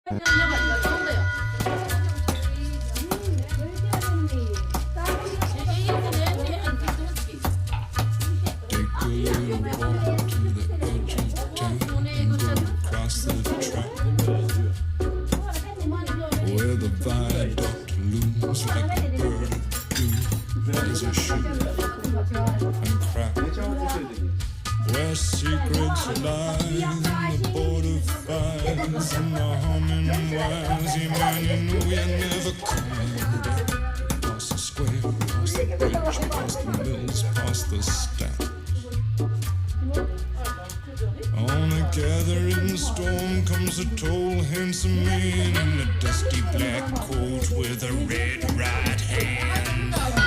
Where the viaduct looms like a bird of doom as I shoot and crack. Where secrets lie in the border fires and the humming wires. Yeah, man, you know you're never coming back. Past the square, past the bridge, past the mills, past the stacks. On a gathering storm comes a tall, handsome man in a dusty black coat with a red right hand.